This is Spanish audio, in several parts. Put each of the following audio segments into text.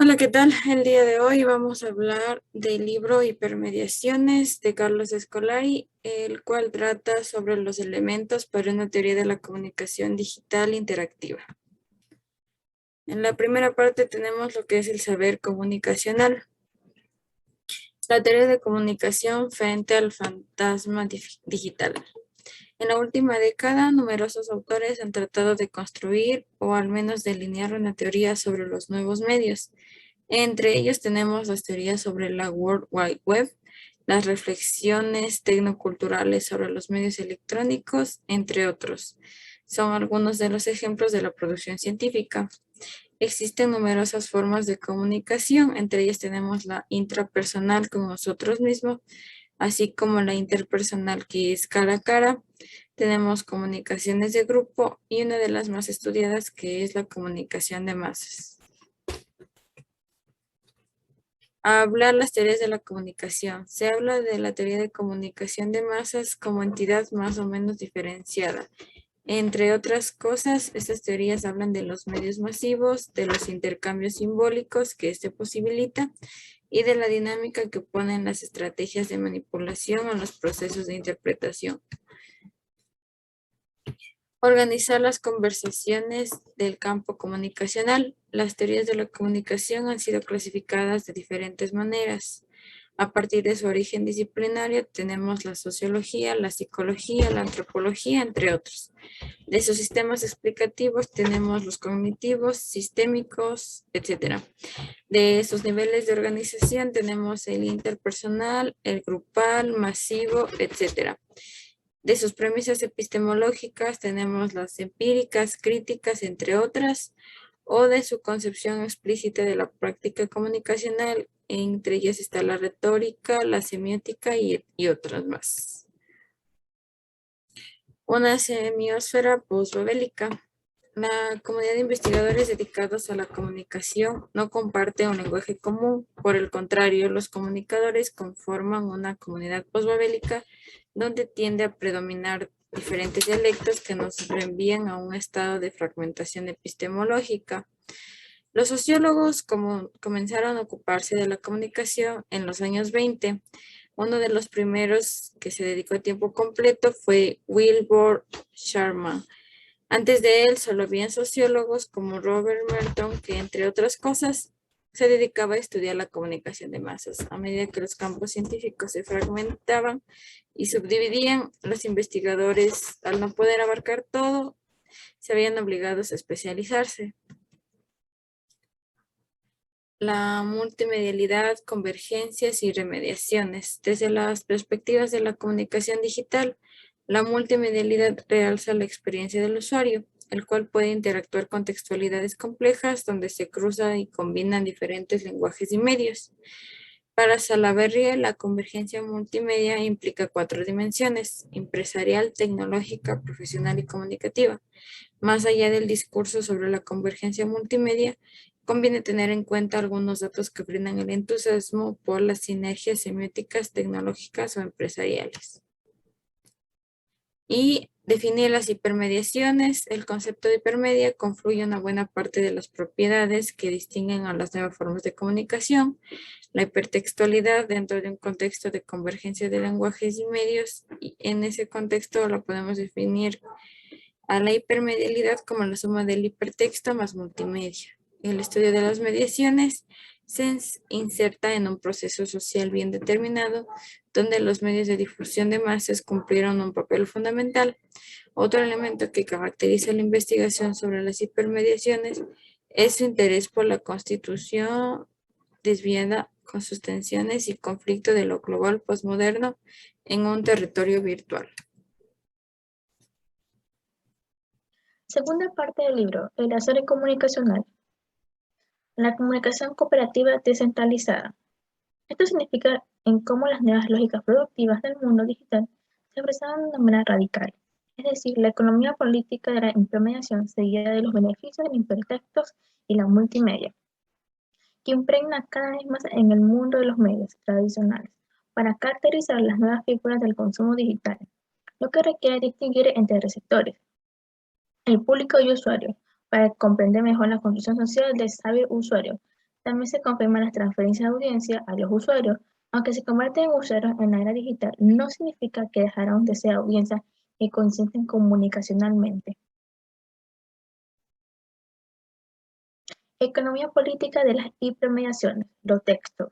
Hola, ¿qué tal? El día de hoy vamos a hablar del libro Hipermediaciones de Carlos Escolari, el cual trata sobre los elementos para una teoría de la comunicación digital interactiva. En la primera parte tenemos lo que es el saber comunicacional. La teoría de comunicación frente al fantasma digital. En la última década, numerosos autores han tratado de construir o al menos delinear una teoría sobre los nuevos medios. Entre ellos tenemos las teorías sobre la World Wide Web, las reflexiones tecnoculturales sobre los medios electrónicos, entre otros. Son algunos de los ejemplos de la producción científica. Existen numerosas formas de comunicación, entre ellas tenemos la intrapersonal con nosotros mismos, así como la interpersonal que es cara a cara. Tenemos comunicaciones de grupo y una de las más estudiadas que es la comunicación de masas. A hablar las teorías de la comunicación. Se habla de la teoría de comunicación de masas como entidad más o menos diferenciada. Entre otras cosas, estas teorías hablan de los medios masivos, de los intercambios simbólicos que este posibilita y de la dinámica que ponen las estrategias de manipulación en los procesos de interpretación. Organizar las conversaciones del campo comunicacional. Las teorías de la comunicación han sido clasificadas de diferentes maneras. A partir de su origen disciplinario tenemos la sociología, la psicología, la antropología, entre otros. De sus sistemas explicativos tenemos los cognitivos, sistémicos, etc. De sus niveles de organización tenemos el interpersonal, el grupal, masivo, etc. De sus premisas epistemológicas tenemos las empíricas, críticas, entre otras, o de su concepción explícita de la práctica comunicacional, entre ellas está la retórica, la semiótica y otras más. Una semiosfera postbabélica. La comunidad de investigadores dedicados a la comunicación no comparte un lenguaje común. Por el contrario, los comunicadores conforman una comunidad postbabélica donde tiende a predominar diferentes dialectos que nos reenvían a un estado de fragmentación epistemológica. Los sociólogos comenzaron a ocuparse de la comunicación en los años 20. Uno de los primeros que se dedicó a tiempo completo fue Wilbur Sharma. Antes de él solo habían sociólogos como Robert Merton, que entre otras cosas se dedicaba a estudiar la comunicación de masas. A medida que los campos científicos se fragmentaban y subdividían, los investigadores, al no poder abarcar todo, se habían obligados a especializarse. La multimedialidad, convergencias y remediaciones. Desde las perspectivas de la comunicación digital, la multimedialidad realza la experiencia del usuario, el cual puede interactuar con textualidades complejas donde se cruzan y combinan diferentes lenguajes y medios. Para Salaverry, la convergencia multimedia implica 4 dimensiones: empresarial, tecnológica, profesional y comunicativa. Más allá del discurso sobre la convergencia multimedia, conviene tener en cuenta algunos datos que brindan el entusiasmo por las sinergias semióticas, tecnológicas o empresariales. Y definir las hipermediaciones. El concepto de hipermedia confluye una buena parte de las propiedades que distinguen a las nuevas formas de comunicación. La hipertextualidad dentro de un contexto de convergencia de lenguajes y medios, y en ese contexto la podemos definir a la hipermedialidad como la suma del hipertexto más multimedia. El estudio de las mediaciones se inserta en un proceso social bien determinado, donde los medios de difusión de masas cumplieron un papel fundamental. Otro elemento que caracteriza la investigación sobre las hipermediaciones es su interés por la constitución desviada con sus tensiones y conflicto de lo global postmoderno en un territorio virtual. Segunda parte del libro, el hacer comunicacional. La comunicación cooperativa descentralizada. Esto significa en cómo las nuevas lógicas productivas del mundo digital se expresan de una manera radical. Es decir, la economía política de la intermediación se guía de los beneficios de los hipertextos y la multimedia, que impregna cada vez más en el mundo de los medios tradicionales para caracterizar las nuevas figuras del consumo digital, lo que requiere distinguir entre receptores, el público y usuario, para comprender mejor la construcción social del saber usuario. También se confirman las transferencias de audiencia a los usuarios. Aunque se convierten en usuarios en la era digital, no significa que dejarán de ser audiencias que consienten comunicacionalmente. Economía política de las hipermediaciones, los textos.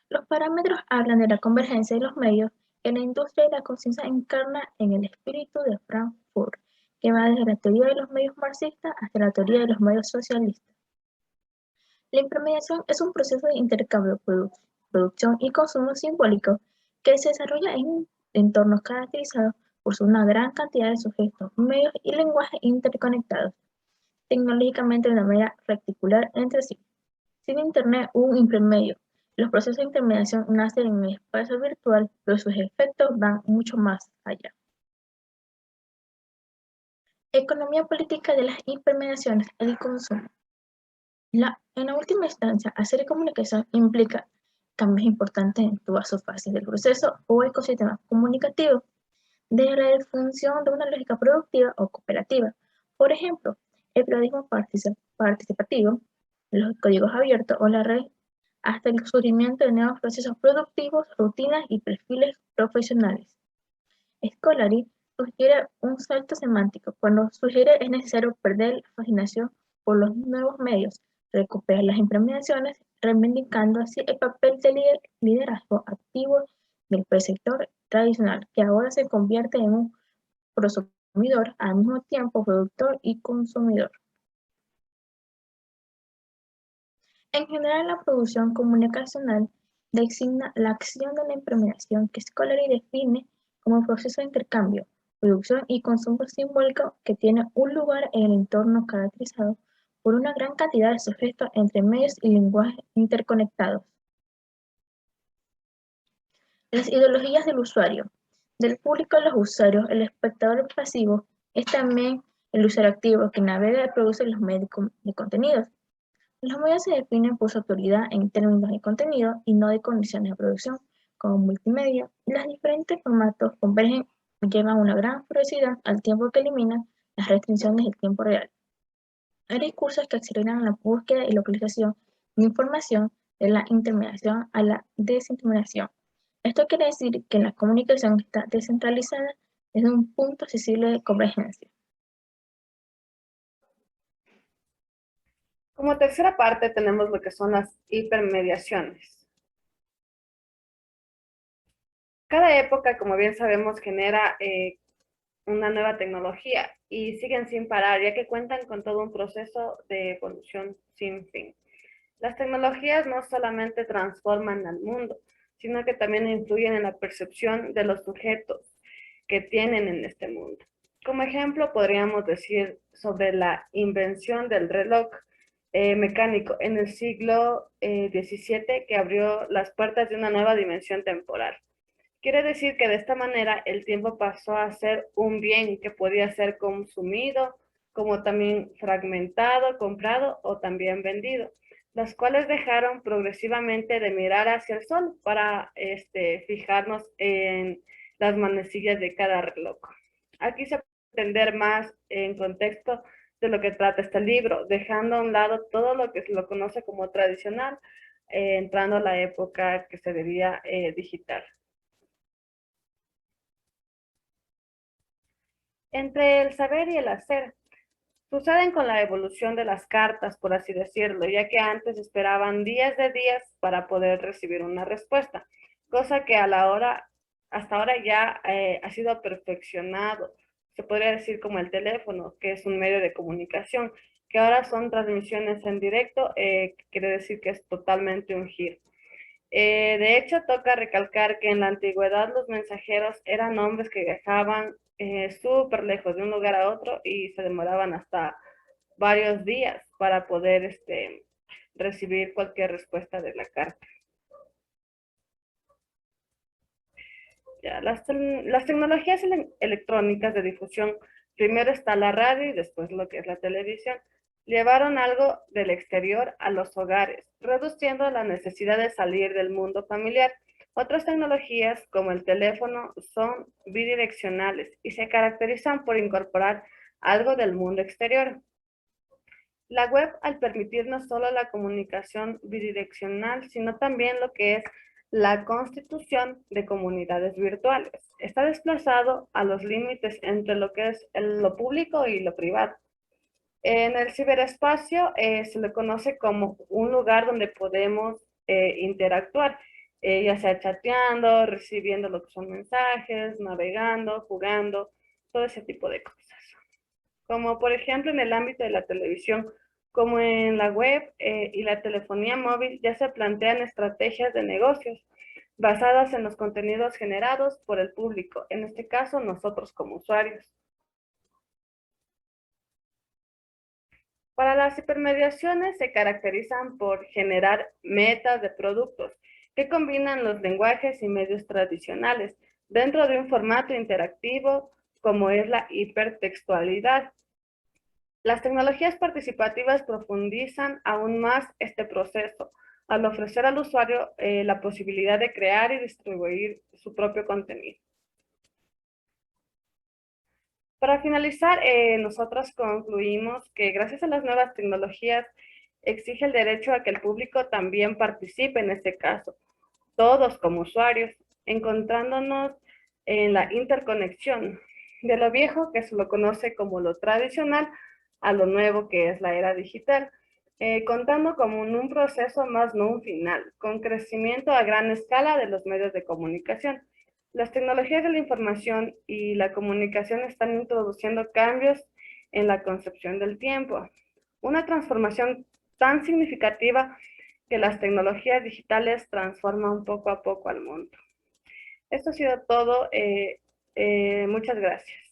Los parámetros hablan de la convergencia de los medios en la industria y la conciencia encarna en el espíritu de Frankfurt, que va desde la teoría de los medios marxistas hasta la teoría de los medios socialistas. La intermediación es un proceso de intercambio, producción y consumo simbólico que se desarrolla en entornos caracterizados por una gran cantidad de sujetos, medios y lenguajes interconectados, tecnológicamente de una manera reticular entre sí. Sin Internet hubo un intermedio. Los procesos de intermediación nacen en el espacio virtual, pero sus efectos van mucho más allá. Economía política de las hipermediaciones, el consumo. En la última instancia, hacer comunicación implica cambios importantes en todas sus fases del proceso o ecosistema comunicativo, desde la disfunción de una lógica productiva o cooperativa. Por ejemplo, el periodismo participativo, los códigos abiertos o la red, hasta el surgimiento de nuevos procesos productivos, rutinas y perfiles profesionales. Scolari sugiere un salto semántico cuando sugiere es necesario perder la fascinación por los nuevos medios, recuperar las implementaciones, reivindicando así el papel de liderazgo activo del sector tradicional, que ahora se convierte en un prosumidor, al mismo tiempo productor y consumidor. En general, la producción comunicacional designa la acción de la implementación que Scolari define como proceso de intercambio, producción y consumo simbólico que tiene un lugar en el entorno caracterizado por una gran cantidad de sujetos entre medios y lenguajes interconectados. Las ideologías del usuario. Del público a los usuarios, el espectador pasivo es también el usuario activo que navega y produce los medios de contenidos. Los medios se definen por su autoridad en términos de contenido y no de condiciones de producción, como multimedia. Los diferentes formatos convergen y llevan una gran velocidad al tiempo que eliminan las restricciones del tiempo real. Hay discursos que aceleran la búsqueda y localización de información de la intermediación a la desintermediación. Esto quiere decir que la comunicación está descentralizada desde un punto accesible de convergencia. Como tercera parte tenemos lo que son las hipermediaciones. Cada época, como bien sabemos, genera una nueva tecnología y siguen sin parar, ya que cuentan con todo un proceso de evolución sin fin. Las tecnologías no solamente transforman al mundo, sino que también influyen en la percepción de los sujetos que tienen en este mundo. Como ejemplo, podríamos decir sobre la invención del reloj mecánico en el siglo XVII, que abrió las puertas de una nueva dimensión temporal. Quiere decir que de esta manera el tiempo pasó a ser un bien que podía ser consumido, como también fragmentado, comprado o también vendido, las cuales dejaron progresivamente de mirar hacia el sol para fijarnos en las manecillas de cada reloj. Aquí se puede entender más en contexto de lo que trata este libro, dejando a un lado todo lo que se lo conoce como tradicional, entrando a la época que se debía digital. Entre el saber y el hacer, suceden con la evolución de las cartas, por así decirlo, ya que antes esperaban días de días para poder recibir una respuesta, cosa que hasta ahora ya ha sido perfeccionado. Se podría decir como el teléfono, que es un medio de comunicación, que ahora son transmisiones en directo, quiere decir que es totalmente un giro. De hecho, toca recalcar que en la antigüedad los mensajeros eran hombres que viajaban súper lejos de un lugar a otro y se demoraban hasta varios días para poder recibir cualquier respuesta de la carta. Ya, las tecnologías electrónicas de difusión, primero está la radio y después lo que es la televisión, llevaron algo del exterior a los hogares, reduciendo la necesidad de salir del mundo familiar. Otras tecnologías, como el teléfono, son bidireccionales y se caracterizan por incorporar algo del mundo exterior. La web, al permitir no solo la comunicación bidireccional, sino también lo que es la constitución de comunidades virtuales, está desplazado a los límites entre lo que es lo público y lo privado. En el ciberespacio se le conoce como un lugar donde podemos interactuar, ya sea chateando, recibiendo lo que son mensajes, navegando, jugando, todo ese tipo de cosas. Como por ejemplo en el ámbito de la televisión, como en la web y la telefonía móvil, ya se plantean estrategias de negocios basadas en los contenidos generados por el público, en este caso nosotros como usuarios. Para las hipermediaciones se caracterizan por generar metas de productos que combinan los lenguajes y medios tradicionales dentro de un formato interactivo como es la hipertextualidad. Las tecnologías participativas profundizan aún más este proceso al ofrecer al usuario la posibilidad de crear y distribuir su propio contenido. Para finalizar, nosotros concluimos que gracias a las nuevas tecnologías exige el derecho a que el público también participe en este caso, todos como usuarios, encontrándonos en la interconexión de lo viejo, que se lo conoce como lo tradicional, a lo nuevo, que es la era digital, contando como en un proceso más no un final, con crecimiento a gran escala de los medios de comunicación. Las tecnologías de la información y la comunicación están introduciendo cambios en la concepción del tiempo. Una transformación tan significativa que las tecnologías digitales transforman poco a poco al mundo. Esto ha sido todo. Muchas gracias.